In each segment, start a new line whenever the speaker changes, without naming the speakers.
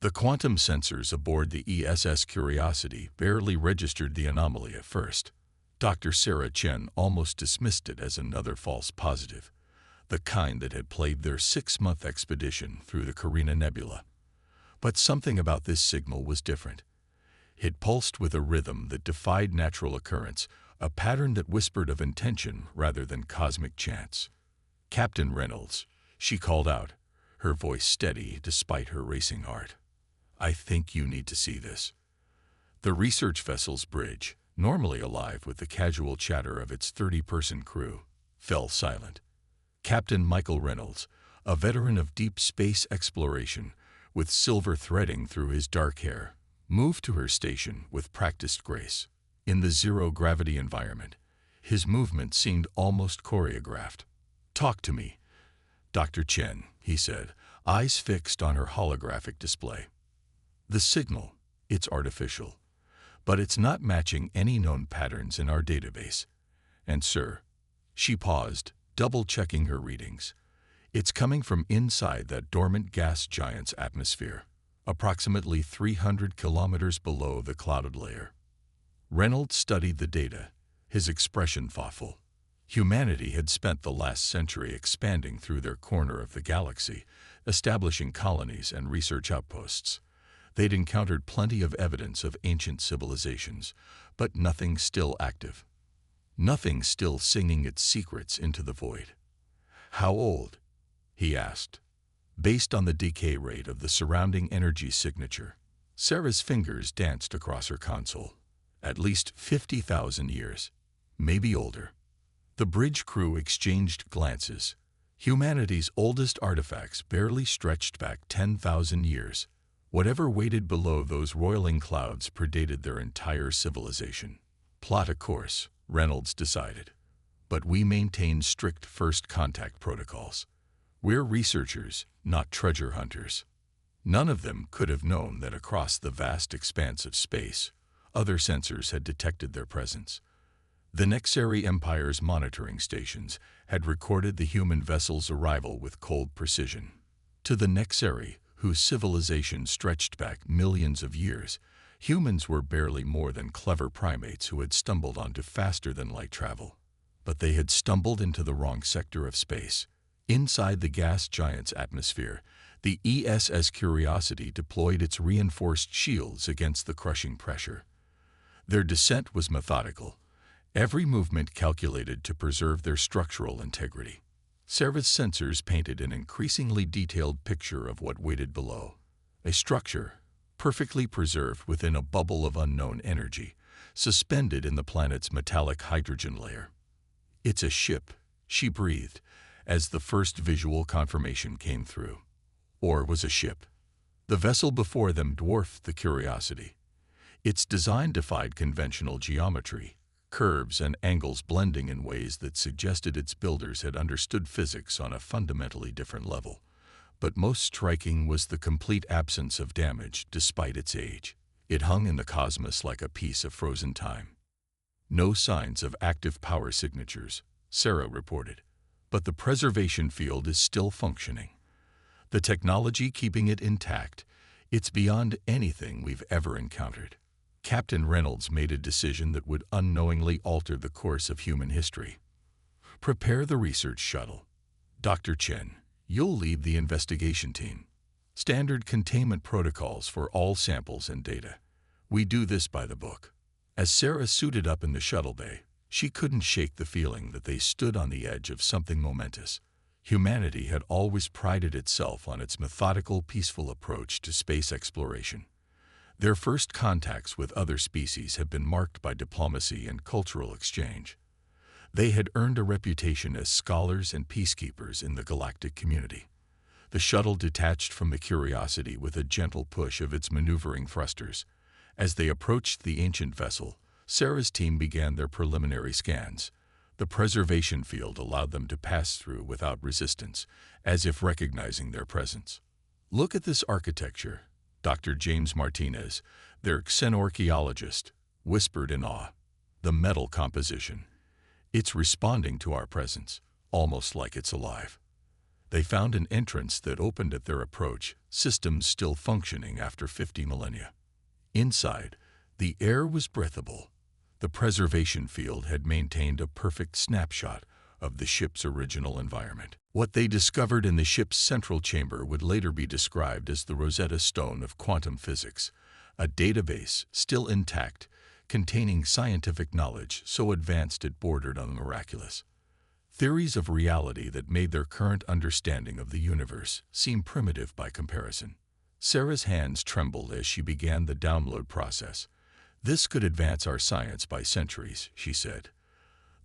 The quantum sensors aboard the ESS Curiosity barely registered the anomaly at first. Dr. Sarah Chen almost dismissed it as another false positive, the kind that had plagued their 6-month expedition through the Carina Nebula. But something about this signal was different. It pulsed with a rhythm that defied natural occurrence, a pattern that whispered of intention rather than cosmic chance. "Captain Reynolds," she called out, her voice steady despite her racing heart. "I think you need to see this." The research vessel's bridge, normally alive with the casual chatter of its 30-person crew, fell silent. Captain Michael Reynolds, a veteran of deep space exploration, with silver threading through his dark hair, moved to her station with practiced grace. In the zero-gravity environment, his movement seemed almost choreographed. "Talk to me, Dr. Chen," he said, eyes fixed on her holographic display. "The signal, it's artificial, but it's not matching any known patterns in our database. And sir," she paused, double-checking her readings, "it's coming from inside that dormant gas giant's atmosphere, approximately 300 kilometers below the clouded layer." Reynolds studied the data, his expression thoughtful. Humanity had spent the last century expanding through their corner of the galaxy, establishing colonies and research outposts. They'd encountered plenty of evidence of ancient civilizations, but nothing still active. Nothing still singing its secrets into the void. "How old?" he asked. Based on the decay rate of the surrounding energy signature, Sarah's fingers danced across her console. "At least 50,000 years, maybe older." The bridge crew exchanged glances. Humanity's oldest artifacts barely stretched back 10,000 years. Whatever waited below those roiling clouds predated their entire civilization. "Plot a course," Reynolds decided. "But we maintain strict first contact protocols. We're researchers, not treasure hunters." None of them could have known that across the vast expanse of space, other sensors had detected their presence. The Nexari Empire's monitoring stations had recorded the human vessel's arrival with cold precision. To the Nexari, whose civilization stretched back millions of years, humans were barely more than clever primates who had stumbled onto faster-than-light travel. But they had stumbled into the wrong sector of space. Inside the gas giant's atmosphere, the ESS Curiosity deployed its reinforced shields against the crushing pressure. Their descent was methodical, every movement calculated to preserve their structural integrity. Sarah's sensors painted an increasingly detailed picture of what waited below. A structure, perfectly preserved within a bubble of unknown energy, suspended in the planet's metallic hydrogen layer. "It's a ship," she breathed, as the first visual confirmation came through. Or was a ship. The vessel before them dwarfed the Curiosity. Its design defied conventional geometry, curves and angles blending in ways that suggested its builders had understood physics on a fundamentally different level. But most striking was the complete absence of damage despite its age. It hung in the cosmos like a piece of frozen time. "No signs of active power signatures," Sarah reported, "but the preservation field is still functioning. The technology keeping it intact, it's beyond anything we've ever encountered." Captain Reynolds made a decision that would unknowingly alter the course of human history. "Prepare the research shuttle. Dr. Chen, you'll lead the investigation team. Standard containment protocols for all samples and data. We do this by the book." As Sarah suited up in the shuttle bay, she couldn't shake the feeling that they stood on the edge of something momentous. Humanity had always prided itself on its methodical, peaceful approach to space exploration. Their first contacts with other species had been marked by diplomacy and cultural exchange. They had earned a reputation as scholars and peacekeepers in the galactic community. The shuttle detached from the Curiosity with a gentle push of its maneuvering thrusters. As they approached the ancient vessel, Sarah's team began their preliminary scans. The preservation field allowed them to pass through without resistance, as if recognizing their presence. "Look at this architecture," Dr. James Martinez, their xenorchaeologist, whispered in awe. "The metal composition. It's responding to our presence, almost like it's alive." They found an entrance that opened at their approach, systems still functioning after 50 millennia. Inside, the air was breathable. The preservation field had maintained a perfect snapshot of the ship's original environment. What they discovered in the ship's central chamber would later be described as the Rosetta Stone of quantum physics, a database still intact, containing scientific knowledge so advanced it bordered on the miraculous. Theories of reality that made their current understanding of the universe seem primitive by comparison. Sarah's hands trembled as she began the download process. "This could advance our science by centuries," she said.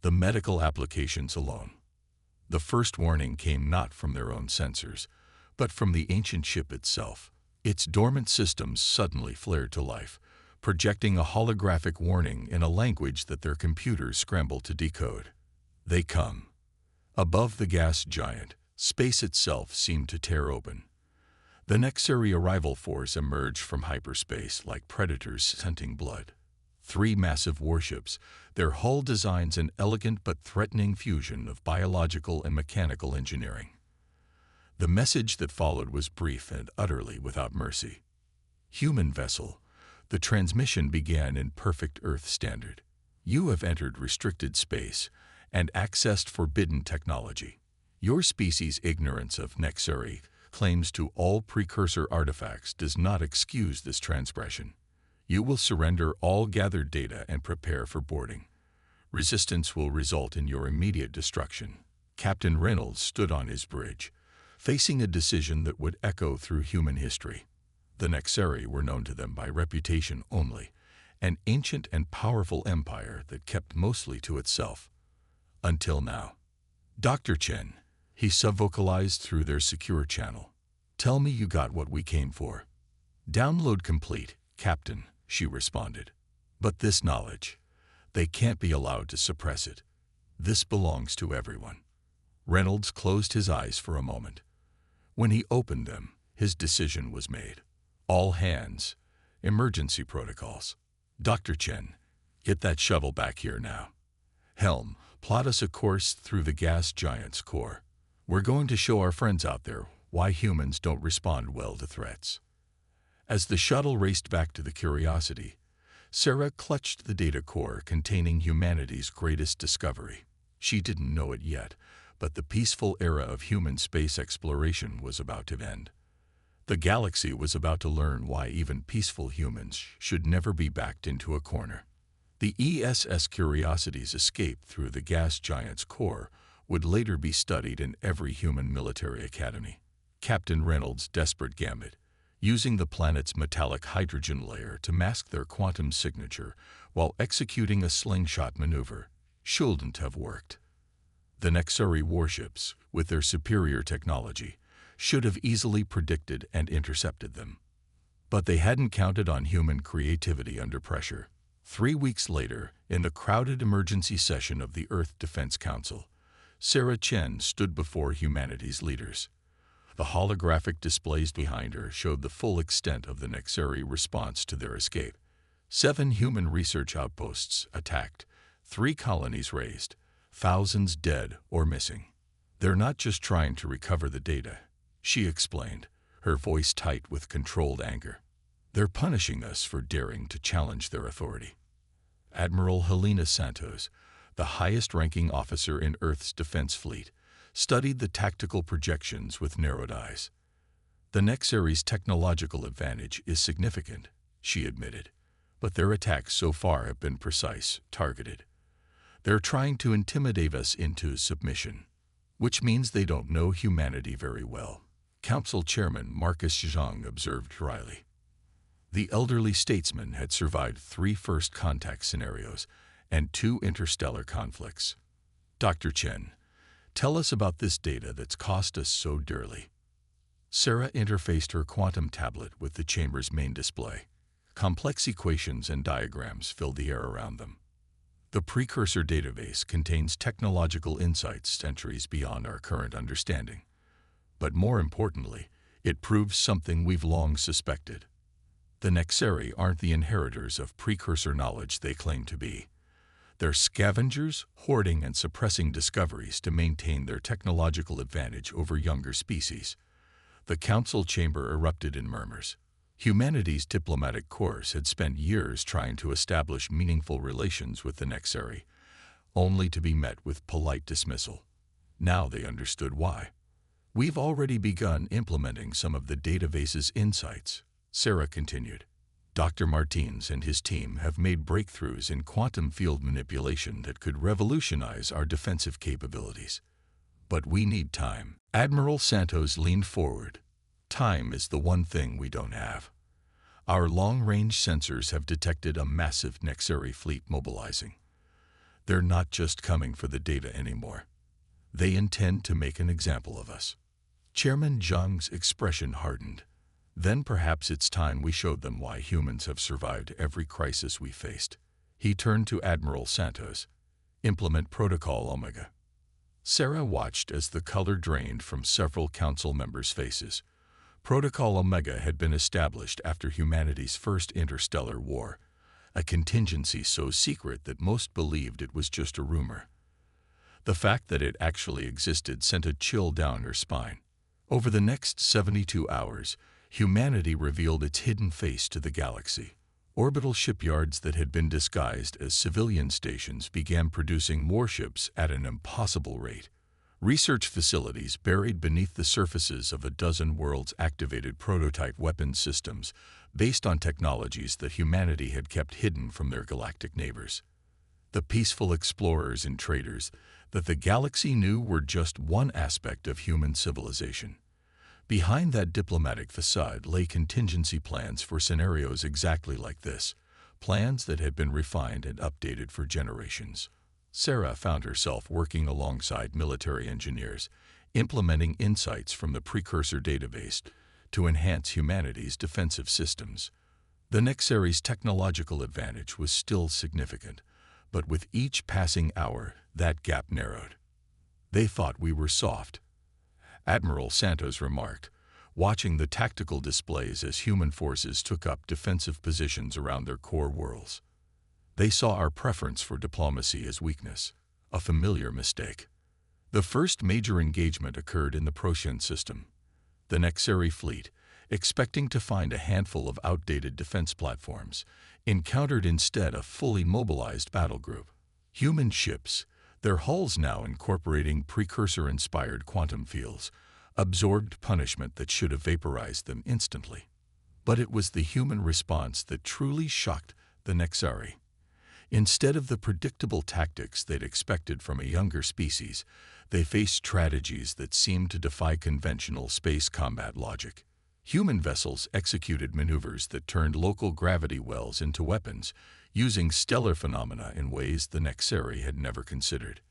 "The medical applications alone." The first warning came not from their own sensors, but from the ancient ship itself. Its dormant systems suddenly flared to life, projecting a holographic warning in a language that their computers scrambled to decode. "They come." Above the gas giant, space itself seemed to tear open. The Nexari arrival force emerged from hyperspace like predators scenting blood. 3 massive warships, their hull designs an elegant but threatening fusion of biological and mechanical engineering. The message that followed was brief and utterly without mercy. "Human vessel, the transmission began in perfect Earth standard. You have entered restricted space and accessed forbidden technology. Your species' ignorance of Nexari claims to all precursor artifacts does not excuse this transgression. You will surrender all gathered data and prepare for boarding. Resistance will result in your immediate destruction." Captain Reynolds stood on his bridge, facing a decision that would echo through human history. The Nexari were known to them by reputation only, an ancient and powerful empire that kept mostly to itself. Until now. "Dr. Chen," he subvocalized through their secure channel. "Tell me you got what we came for." "Download complete, Captain," she responded. "But this knowledge, they can't be allowed to suppress it. This belongs to everyone." Reynolds closed his eyes for a moment. When he opened them, his decision was made. "All hands. Emergency protocols. Dr. Chen, get that shuttle back here now. Helm, plot us a course through the gas giant's core. We're going to show our friends out there why humans don't respond well to threats." As the shuttle raced back to the Curiosity, Sarah clutched the data core containing humanity's greatest discovery. She didn't know it yet, but the peaceful era of human space exploration was about to end. The galaxy was about to learn why even peaceful humans should never be backed into a corner. The ESS Curiosity's escape through the gas giant's core would later be studied in every human military academy. Captain Reynolds' desperate gambit, using the planet's metallic hydrogen layer to mask their quantum signature while executing a slingshot maneuver, shouldn't have worked. The Nexari warships, with their superior technology, should have easily predicted and intercepted them. But they hadn't counted on human creativity under pressure. 3 weeks later, in the crowded emergency session of the Earth Defense Council, Sarah Chen stood before humanity's leaders. The holographic displays behind her showed the full extent of the Nexari response to their escape. 7 human research outposts attacked, 3 colonies razed, thousands dead or missing. "They're not just trying to recover the data," she explained, her voice tight with controlled anger. "They're punishing us for daring to challenge their authority." Admiral Helena Santos, the highest-ranking officer in Earth's defense fleet, studied the tactical projections with narrowed eyes. "The Nexari's technological advantage is significant," she admitted, "but their attacks so far have been precise, targeted. They're trying to intimidate us into submission, which means they don't know humanity very well," Council Chairman Marcus Zhang observed dryly. The elderly statesman had survived 3 first contact scenarios and 2 interstellar conflicts. "Dr. Chen, tell us about this data that's cost us so dearly." Sarah interfaced her quantum tablet with the chamber's main display. Complex equations and diagrams filled the air around them. "The precursor database contains technological insights centuries beyond our current understanding. But more importantly, it proves something we've long suspected. The Nexari aren't the inheritors of precursor knowledge they claim to be. They're scavengers, hoarding and suppressing discoveries to maintain their technological advantage over younger species. The council chamber erupted in murmurs. Humanity's diplomatic corps had spent years trying to establish meaningful relations with the Nexari, only to be met with polite dismissal. Now they understood why. "We've already begun implementing some of the database's insights," Sarah continued. "Dr. Martins and his team have made breakthroughs in quantum field manipulation that could revolutionize our defensive capabilities. But we need time." Admiral Santos leaned forward. "Time is the one thing we don't have. Our long-range sensors have detected a massive Nexari fleet mobilizing. They're not just coming for the data anymore. They intend to make an example of us." Chairman Zhang's expression hardened. "Then perhaps it's time we showed them why humans have survived every crisis we faced." He turned to Admiral Santos. "Implement Protocol Omega." Sarah watched as the color drained from several council members' faces. Protocol Omega had been established after humanity's first interstellar war, a contingency so secret that most believed it was just a rumor. The fact that it actually existed sent a chill down her spine. Over the next 72 hours, humanity revealed its hidden face to the galaxy. Orbital shipyards that had been disguised as civilian stations began producing warships at an impossible rate. Research facilities buried beneath the surfaces of a dozen worlds activated prototype weapons systems based on technologies that humanity had kept hidden from their galactic neighbors. The peaceful explorers and traders that the galaxy knew were just one aspect of human civilization. Behind that diplomatic facade lay contingency plans for scenarios exactly like this, plans that had been refined and updated for generations. Sarah found herself working alongside military engineers, implementing insights from the precursor database to enhance humanity's defensive systems. The Nexari's technological advantage was still significant, but with each passing hour, that gap narrowed. "They thought we were soft," Admiral Santos remarked, watching the tactical displays as human forces took up defensive positions around their core worlds. "They saw our preference for diplomacy as weakness, a familiar mistake." The first major engagement occurred in the Procyon system. The Nexari fleet, expecting to find a handful of outdated defense platforms, encountered instead a fully mobilized battle group. Human ships, their hulls now incorporating precursor-inspired quantum fields, absorbed punishment that should have vaporized them instantly. But it was the human response that truly shocked the Nexari. Instead of the predictable tactics they'd expected from a younger species, they faced strategies that seemed to defy conventional space combat logic. Human vessels executed maneuvers that turned local gravity wells into weapons, using stellar phenomena in ways the Nexari had never considered.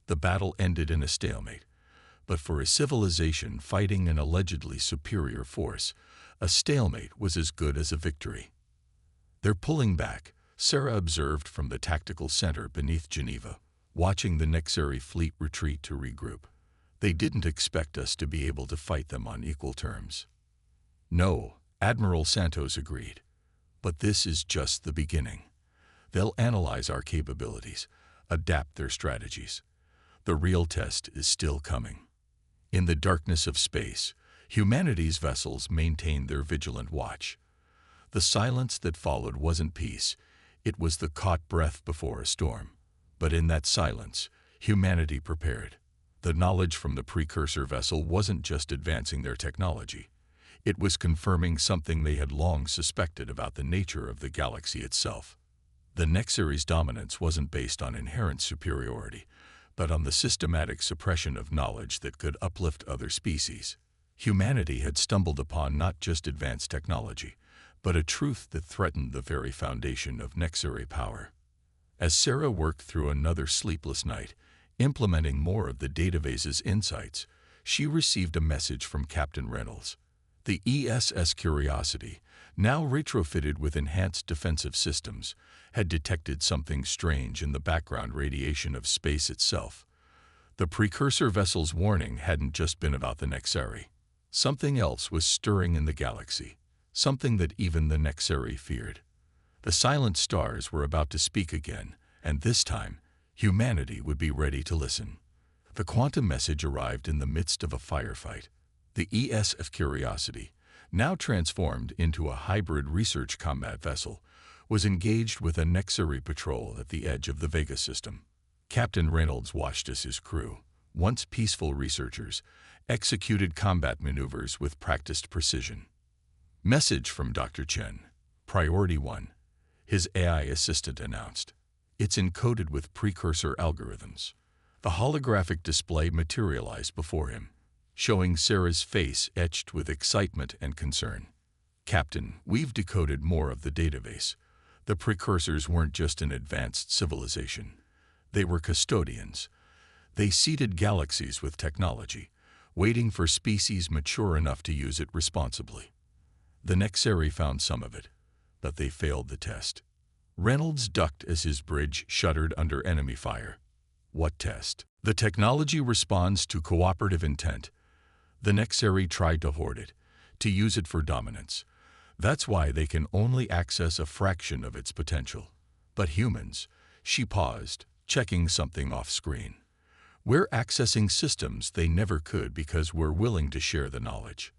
The battle ended in a stalemate, but for a civilization fighting an allegedly superior force, a stalemate was as good as a victory. "They're pulling back," Sarah observed from the tactical center beneath Geneva, watching the Nexari fleet retreat to regroup. "They didn't expect us to be able to fight them on equal terms." "No," Admiral Santos agreed. "But this is just the beginning. They'll analyze our capabilities, adapt their strategies. The real test is still coming." In the darkness of space, humanity's vessels maintained their vigilant watch. The silence that followed wasn't peace, it was the caught breath before a storm. But in that silence, humanity prepared. The knowledge from the precursor vessel wasn't just advancing their technology. It was confirming something they had long suspected about the nature of the galaxy itself. The Nexari's dominance wasn't based on inherent superiority, but on the systematic suppression of knowledge that could uplift other species. Humanity had stumbled upon not just advanced technology, but a truth that threatened the very foundation of Nexari power. As Sarah worked through another sleepless night, implementing more of the database's insights, she received a message from Captain Reynolds. The ESS Curiosity, now retrofitted with enhanced defensive systems, had detected something strange in the background radiation of space itself. The precursor vessel's warning hadn't just been about the Nexari. Something else was stirring in the galaxy, something that even the Nexari feared. The silent stars were about to speak again, And this time, humanity would be ready to listen. The quantum message arrived in the midst of a firefight. The ESF Curiosity, now transformed into a hybrid research combat vessel, was engaged with a Nexari patrol at the edge of the Vega system. Captain Reynolds watched as his crew, once peaceful researchers, executed combat maneuvers with practiced precision. Message from Dr. Chen. Priority 1. His AI assistant announced. It's encoded with precursor algorithms. The holographic display materialized before him, showing Sarah's face etched with excitement and concern. Captain, we've decoded more of the database. The precursors weren't just an advanced civilization. They were custodians. They seeded galaxies with technology, waiting for species mature enough to use it responsibly. The Nexari found some of it, but they failed the test. Reynolds ducked as his bridge shuddered under enemy fire. What test? The technology responds to cooperative intent. The Nexari tried to hoard it, to use it for dominance. That's why they can only access a fraction of its potential. But humans, she paused, checking something off screen. We're accessing systems they never could because we're willing to share the knowledge.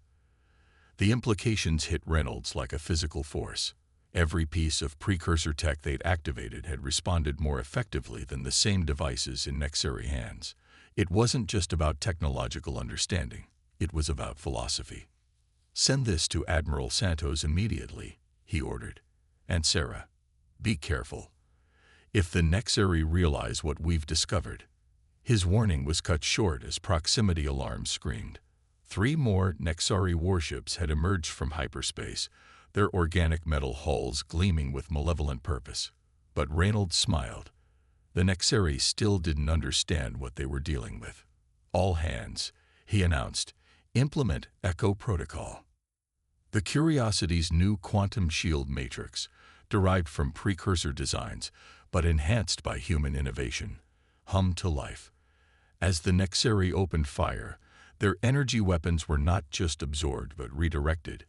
The implications hit Reynolds like a physical force. Every piece of precursor tech they'd activated had responded more effectively than the same devices in Nexari hands. It wasn't just about technological understanding. It was about philosophy. Send this to Admiral Santos immediately, he ordered. And Sarah, be careful. If the Nexari realize what we've discovered. His warning was cut short as proximity alarms screamed. 3 more Nexari warships had emerged from hyperspace, their organic metal hulls gleaming with malevolent purpose. But Reynolds smiled. The Nexari still didn't understand what they were dealing with. All hands, he announced, implement Echo Protocol. The Curiosity's new quantum shield matrix, derived from precursor designs but enhanced by human innovation, hummed to life. As the Nexari opened fire, their energy weapons were not just absorbed but redirected,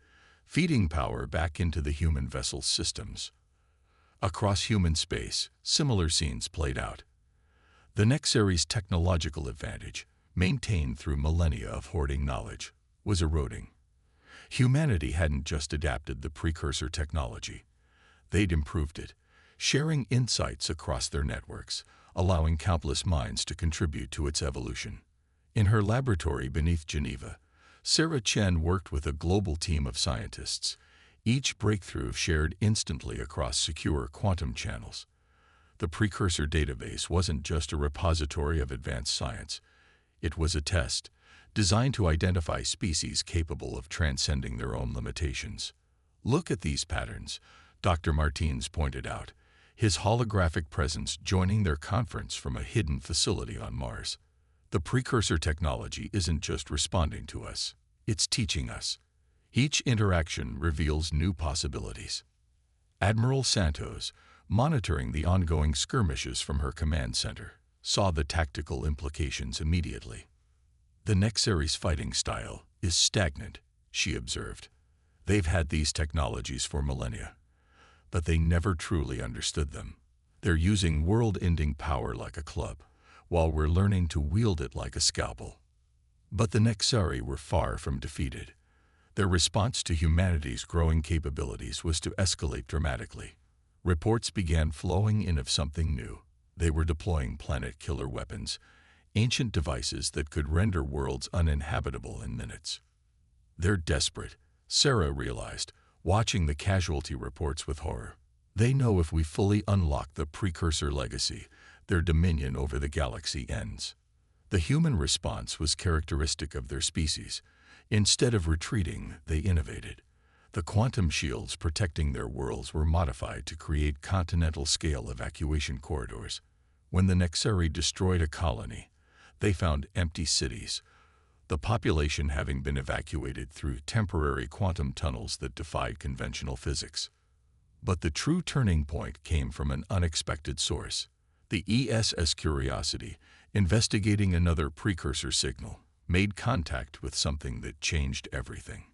feeding power back into the human vessel's systems. Across human space, similar scenes played out. The Nexari's technological advantage, maintained through millennia of hoarding knowledge, was eroding. Humanity hadn't just adapted the precursor technology. They'd improved it, sharing insights across their networks, allowing countless minds to contribute to its evolution. In her laboratory beneath Geneva, Sarah Chen worked with a global team of scientists, each breakthrough shared instantly across secure quantum channels. The precursor database wasn't just a repository of advanced science. It was a test, designed to identify species capable of transcending their own limitations. Look at these patterns, Dr. Martins pointed out, his holographic presence joining their conference from a hidden facility on Mars. The precursor technology isn't just responding to us, it's teaching us. Each interaction reveals new possibilities. Admiral Santos, monitoring the ongoing skirmishes from her command center, saw the tactical implications immediately. The Nexari's fighting style is stagnant, she observed. They've had these technologies for millennia, but they never truly understood them. They're using world-ending power like a club, while we're learning to wield it like a scalpel. But the Nexari were far from defeated. Their response to humanity's growing capabilities was to escalate dramatically. Reports began flowing in of something new. They were deploying planet-killer weapons, ancient devices that could render worlds uninhabitable in minutes. They're desperate, Sarah realized, watching the casualty reports with horror. They know if we fully unlock the precursor legacy, their dominion over the galaxy ends. The human response was characteristic of their species. Instead of retreating, they innovated. The quantum shields protecting their worlds were modified to create continental-scale evacuation corridors. When the Nexari destroyed a colony, they found empty cities, the population having been evacuated through temporary quantum tunnels that defied conventional physics. But the true turning point came from an unexpected source. The ESS Curiosity, investigating another precursor signal, made contact with something that changed everything.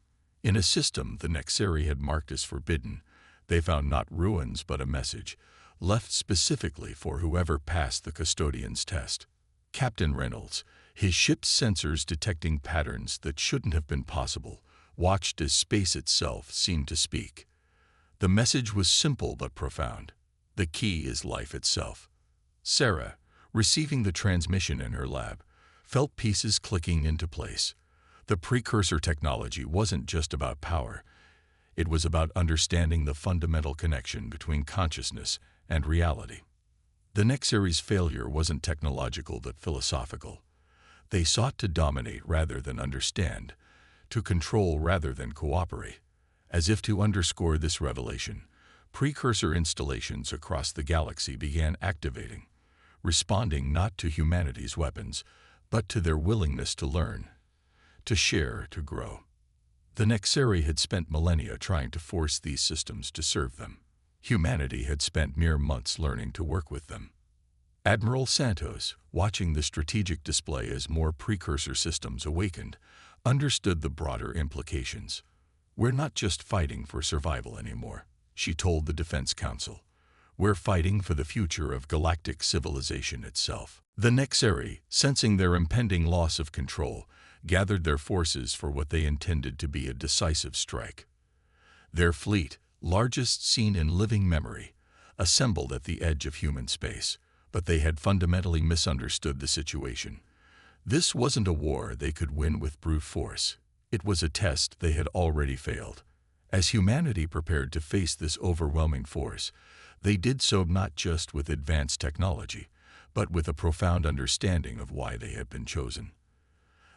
In a system the Nexari had marked as forbidden, they found not ruins but a message, left specifically for whoever passed the custodian's test. Captain Reynolds, his ship's sensors detecting patterns that shouldn't have been possible, watched as space itself seemed to speak. The message was simple but profound. The key is life itself. Sarah, receiving the transmission in her lab, felt pieces clicking into place. The precursor technology wasn't just about power. It was about understanding the fundamental connection between consciousness and reality. The Nexary's failure wasn't technological but philosophical. They sought to dominate rather than understand, to control rather than cooperate. As if to underscore this revelation, precursor installations across the galaxy began activating, responding not to humanity's weapons, but to their willingness to learn, to share, to grow. The Nexary had spent millennia trying to force these systems to serve them. Humanity had spent mere months learning to work with them. Admiral Santos, watching the strategic display as more precursor systems awakened, understood the broader implications. "We're not just fighting for survival anymore," she told the Defense Council. "We're fighting for the future of galactic civilization itself." The Nexary, sensing their impending loss of control, gathered their forces for what they intended to be a decisive strike. Their fleet, largest seen in living memory, assembled at the edge of human space, but they had fundamentally misunderstood the situation. This wasn't a war they could win with brute force. It was a test they had already failed. As humanity prepared to face this overwhelming force, they did so not just with advanced technology, but with a profound understanding of why they had been chosen.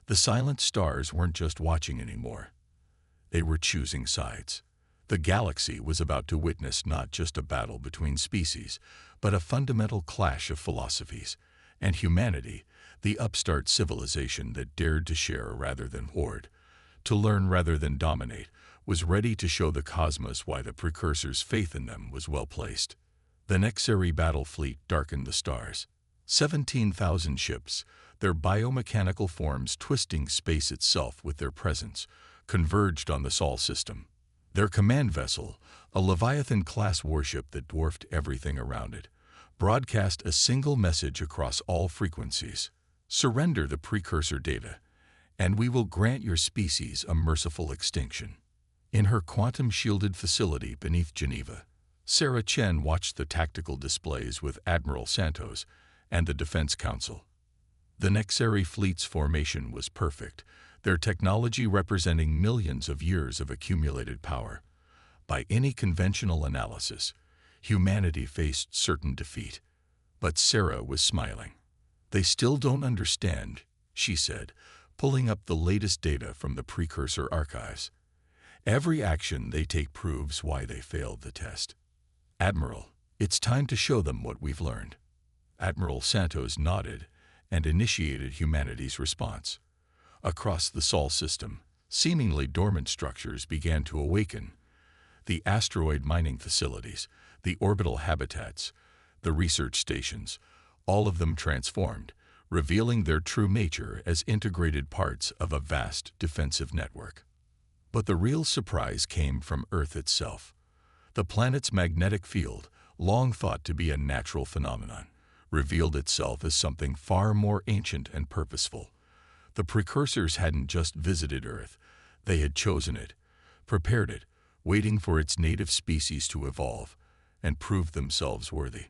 The silent stars weren't just watching anymore. They were choosing sides. The galaxy was about to witness not just a battle between species, but a fundamental clash of philosophies, and humanity, the upstart civilization that dared to share rather than hoard, to learn rather than dominate, was ready to show the cosmos why the precursors' faith in them was well placed. The Nexary battle fleet darkened the stars. 17,000 ships, their biomechanical forms twisting space itself with their presence, converged on the Sol system. Their command vessel, a Leviathan-class warship that dwarfed everything around it, broadcast a single message across all frequencies: "Surrender the precursor data, and we will grant your species a merciful extinction." In her quantum-shielded facility beneath Geneva, Sarah Chen watched the tactical displays with Admiral Santos and the Defense Council. The Nexary fleet's formation was perfect, their technology representing millions of years of accumulated power. By any conventional analysis, humanity faced certain defeat. But Sarah was smiling. "They still don't understand," she said, pulling up the latest data from the precursor archives. "Every action they take proves why they failed the test." "Admiral, it's time to show them what we've learned." Admiral Santos nodded and initiated humanity's response. Across the Sol system, seemingly dormant structures began to awaken. The asteroid mining facilities, the orbital habitats, the research stations, all of them transformed, revealing their true nature as integrated parts of a vast defensive network. But the real surprise came from Earth itself. The planet's magnetic field, long thought to be a natural phenomenon, revealed itself as something far more ancient and purposeful. The precursors hadn't just visited Earth, they had chosen it, prepared it, waiting for its native species to evolve, and prove themselves worthy.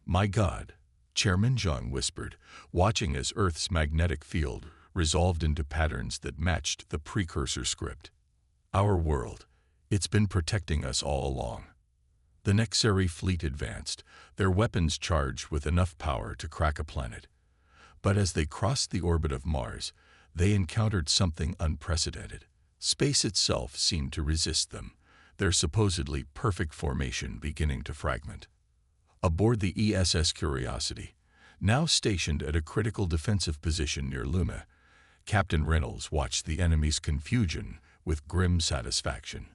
"My God," Chairman Zhang whispered, watching as Earth's magnetic field resolved into patterns that matched the precursor script. "Our world, it's been protecting us all along." The Nexary fleet advanced, their weapons charged with enough power to crack a planet. But as they crossed the orbit of Mars, they encountered something unprecedented. Space itself seemed to resist them, their supposedly perfect formation beginning to fragment. Aboard the ESS Curiosity, now stationed at a critical defensive position near Luna, Captain Reynolds watched the enemy's confusion with grim satisfaction.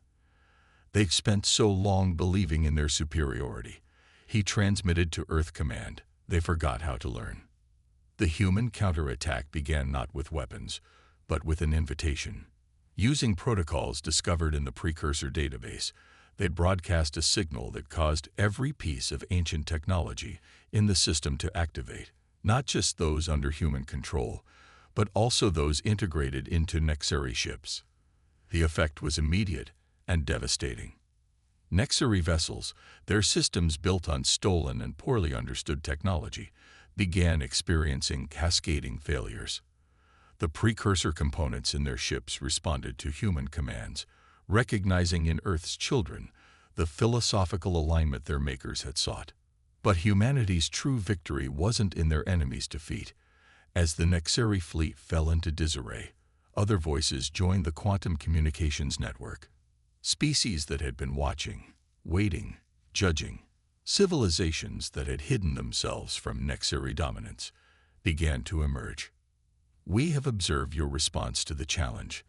They'd spent so long believing in their superiority. He transmitted to Earth Command. They forgot how to learn. The human counterattack began not with weapons, but with an invitation. Using protocols discovered in the precursor database, They'd broadcast a signal that caused every piece of ancient technology in the system to activate, not just those under human control, but also those integrated into Nexeri ships. The effect was immediate and devastating. Nexeri vessels, their systems built on stolen and poorly understood technology, began experiencing cascading failures. The precursor components in their ships responded to human commands, recognizing in Earth's children the philosophical alignment their makers had sought. But humanity's true victory wasn't in their enemies' defeat. As the Nexeri fleet fell into disarray, other voices joined the quantum communications network. Species that had been watching, waiting, judging, civilizations that had hidden themselves from Nexeri dominance, began to emerge. "We have observed your response to the challenge,"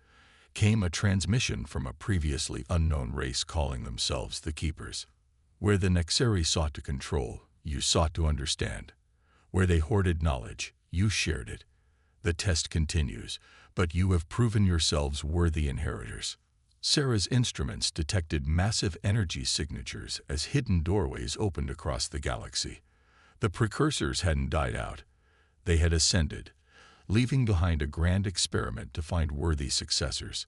came a transmission from a previously unknown race calling themselves the Keepers. Where the Nexeri sought to control, you sought to understand. Where they hoarded knowledge, you shared it. The test continues, but you have proven yourselves worthy inheritors. Sarah's instruments detected massive energy signatures as hidden doorways opened across the galaxy. The precursors hadn't died out. They had ascended, leaving behind a grand experiment to find worthy successors.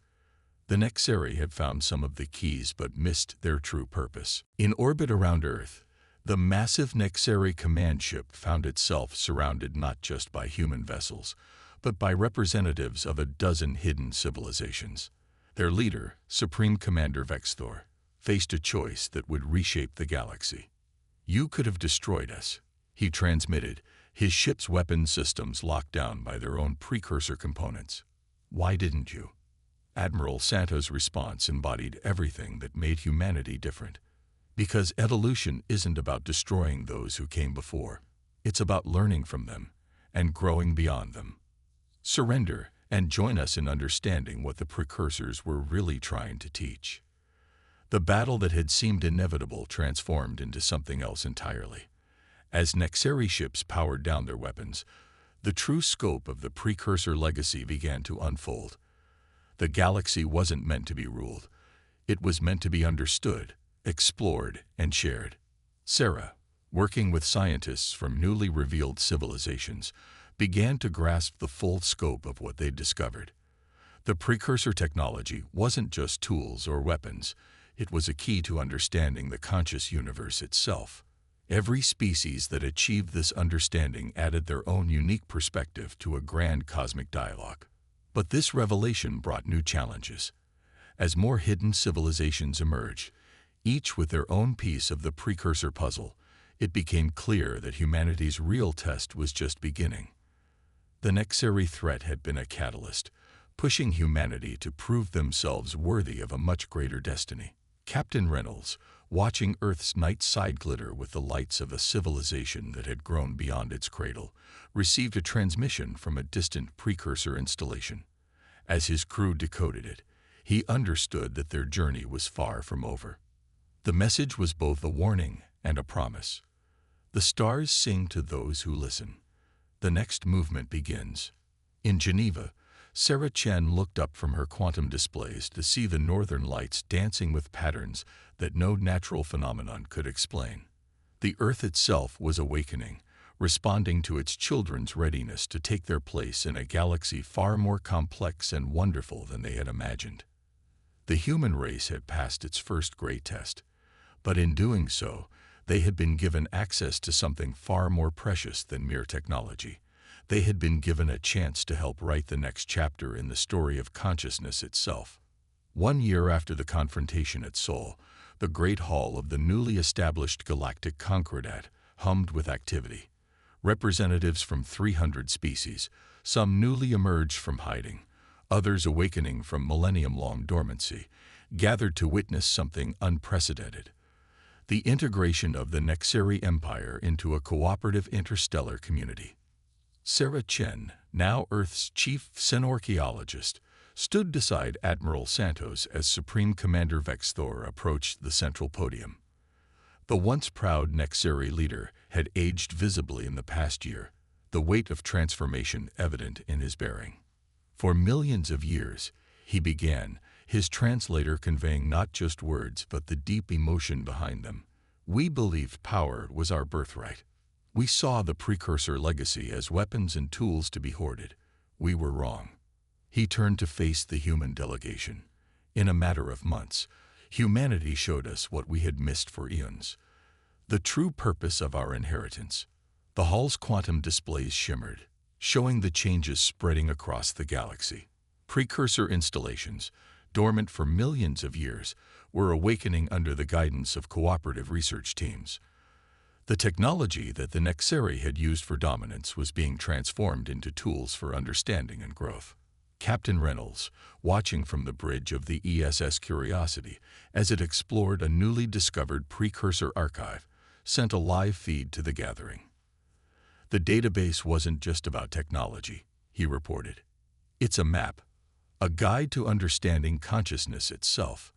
The Nexeri had found some of the keys but missed their true purpose. In orbit around Earth, the massive Nexeri command ship found itself surrounded not just by human vessels, but by representatives of a dozen hidden civilizations. Their leader, Supreme Commander Vexthor, faced a choice that would reshape the galaxy. "You could have destroyed us," he transmitted, his ship's weapon systems locked down by their own precursor components. "Why didn't you?" Admiral Santo's response embodied everything that made humanity different. "Because evolution isn't about destroying those who came before. It's about learning from them and growing beyond them. Surrender and join us in understanding what the precursors were really trying to teach." The battle that had seemed inevitable transformed into something else entirely. As Nexeri ships powered down their weapons, the true scope of the precursor legacy began to unfold. The galaxy wasn't meant to be ruled. It was meant to be understood, explored, and shared. Sarah, working with scientists from newly revealed civilizations, began to grasp the full scope of what they'd discovered. The precursor technology wasn't just tools or weapons. It was a key to understanding the conscious universe itself. Every species that achieved this understanding added their own unique perspective to a grand cosmic dialogue. But this revelation brought new challenges. As more hidden civilizations emerged, each with their own piece of the precursor puzzle, it became clear that humanity's real test was just beginning. The Nexeri threat had been a catalyst, pushing humanity to prove themselves worthy of a much greater destiny. Captain Reynolds, watching Earth's night side glitter with the lights of a civilization that had grown beyond its cradle, received a transmission from a distant precursor installation. As his crew decoded it, he understood that their journey was far from over. The message was both a warning and a promise. "The stars sing to those who listen. The next movement begins." In Geneva, Sarah Chen looked up from her quantum displays to see the northern lights dancing with patterns that no natural phenomenon could explain. The Earth itself was awakening, responding to its children's readiness to take their place in a galaxy far more complex and wonderful than they had imagined. The human race had passed its first great test, but in doing so, they had been given access to something far more precious than mere technology. They had been given a chance to help write the next chapter in the story of consciousness itself. 1 year after the confrontation at Sol, the Great Hall of the newly established Galactic Concordat hummed with activity. Representatives from 300 species, some newly emerged from hiding, others awakening from millennium-long dormancy, gathered to witness something unprecedented: the integration of the Nexeri Empire into a cooperative interstellar community. Sarah Chen, now Earth's chief xenorchaeologist, stood beside Admiral Santos as Supreme Commander Vexthor approached the central podium. The once proud Nexeri leader had aged visibly in the past year, the weight of transformation evident in his bearing. For millions of years, he began, his translator conveying not just words but the deep emotion behind them. We believed power was our birthright. We saw the precursor legacy as weapons and tools to be hoarded. We were wrong. He turned to face the human delegation. In a matter of months, humanity showed us what we had missed for eons. The true purpose of our inheritance. The hall's quantum displays shimmered, showing the changes spreading across the galaxy. Precursor installations, dormant for millions of years, were awakening under the guidance of cooperative research teams. The technology that the Nexeri had used for dominance was being transformed into tools for understanding and growth. Captain Reynolds, watching from the bridge of the ESS Curiosity as it explored a newly discovered precursor archive, sent a live feed to the gathering. The database wasn't just about technology, he reported. It's a map, a guide to understanding consciousness itself.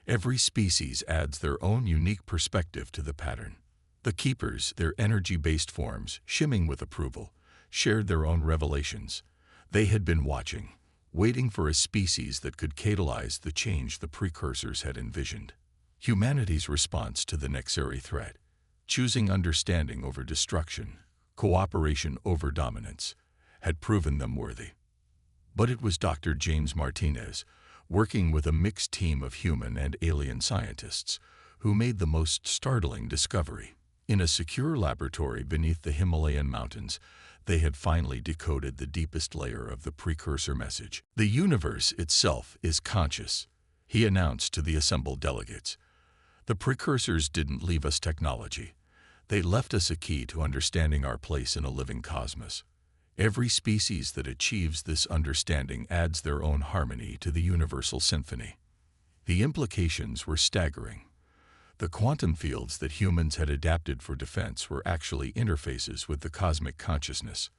Every species adds their own unique perspective to the pattern. The keepers, their energy-based forms, shimming with approval, shared their own revelations. They had been watching, waiting for a species that could catalyze the change the precursors had envisioned. Humanity's response to the Nexeri threat, choosing understanding over destruction, cooperation over dominance, had proven them worthy. But it was Dr. James Martinez, working with a mixed team of human and alien scientists, who made the most startling discovery. In a secure laboratory beneath the Himalayan mountains, they had finally decoded the deepest layer of the precursor message. The universe itself is conscious, he announced to the assembled delegates. The precursors didn't leave us technology. They left us a key to understanding our place in a living cosmos. Every species that achieves this understanding adds their own harmony to the universal symphony. The implications were staggering. The quantum fields that humans had adapted for defense were actually interfaces with the cosmic consciousness.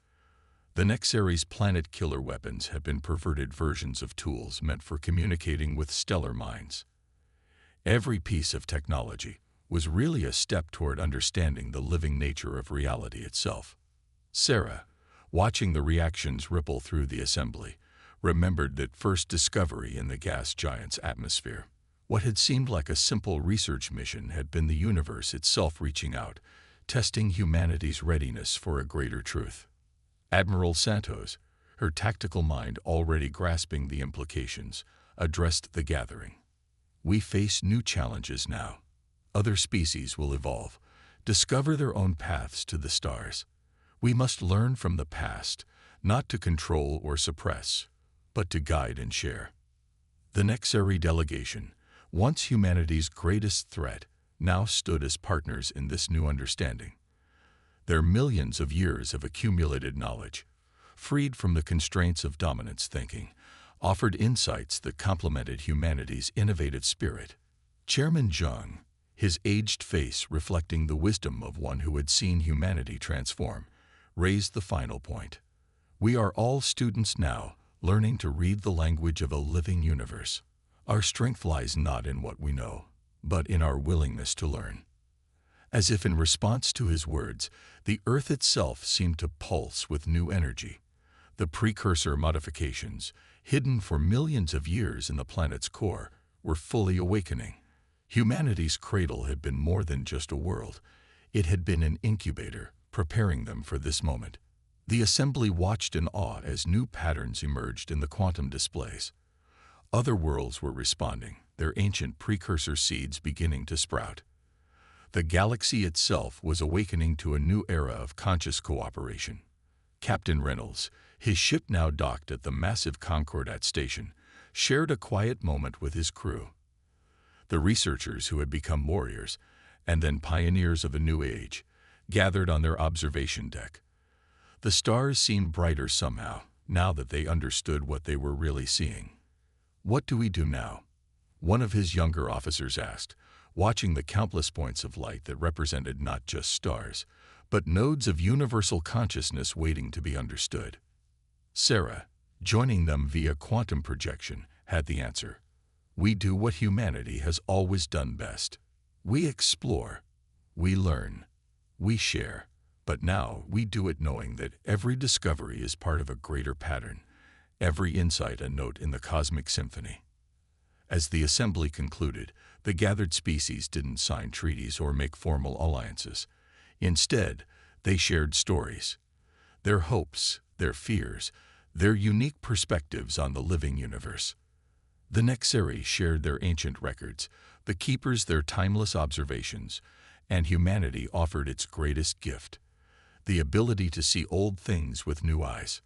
The Nexeri's planet-killer weapons have been perverted versions of tools meant for communicating with stellar minds. Every piece of technology was really a step toward understanding the living nature of reality itself. Sarah, watching the reactions ripple through the assembly, remembered that first discovery in the gas giant's atmosphere. What had seemed like a simple research mission had been the universe itself reaching out, testing humanity's readiness for a greater truth. Admiral Santos, her tactical mind already grasping the implications, addressed the gathering. We face new challenges now. Other species will evolve, discover their own paths to the stars. We must learn from the past, not to control or suppress, but to guide and share. The Nexeri delegation, once humanity's greatest threat, now stood as partners in this new understanding. Their millions of years of accumulated knowledge, freed from the constraints of dominance thinking, offered insights that complemented humanity's innovative spirit. Chairman Zheng, his aged face reflecting the wisdom of one who had seen humanity transform, raised the final point. We are all students now, learning to read the language of a living universe. Our strength lies not in what we know, but in our willingness to learn. As if in response to his words, the Earth itself seemed to pulse with new energy. The precursor modifications, hidden for millions of years in the planet's core, were fully awakening. Humanity's cradle had been more than just a world. It had been an incubator, preparing them for this moment. The assembly watched in awe as new patterns emerged in the quantum displays. Other worlds were responding, their ancient precursor seeds beginning to sprout. The galaxy itself was awakening to a new era of conscious cooperation. Captain Reynolds, his ship now docked at the massive Concordat station, shared a quiet moment with his crew. The researchers who had become warriors, and then pioneers of a new age, gathered on their observation deck. The stars seemed brighter somehow, now that they understood what they were really seeing. "What do we do now?" one of his younger officers asked, watching the countless points of light that represented not just stars, but nodes of universal consciousness waiting to be understood. Sarah, joining them via quantum projection, had the answer. We do what humanity has always done best. We explore, we learn, we share, but now we do it knowing that every discovery is part of a greater pattern, every insight a note in the cosmic symphony. As the assembly concluded, the gathered species didn't sign treaties or make formal alliances. Instead, they shared stories, their hopes, their fears, their unique perspectives on the living universe. The Nexeri shared their ancient records, the Keepers their timeless observations, and humanity offered its greatest gift, the ability to see old things with new eyes.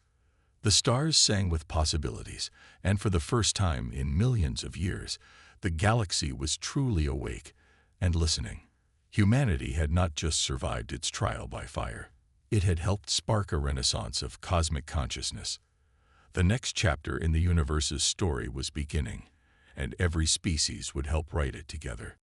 The stars sang with possibilities, and for the first time in millions of years, the galaxy was truly awake and listening. Humanity had not just survived its trial by fire. It had helped spark a renaissance of cosmic consciousness. The next chapter in the universe's story was beginning, and every species would help write it together.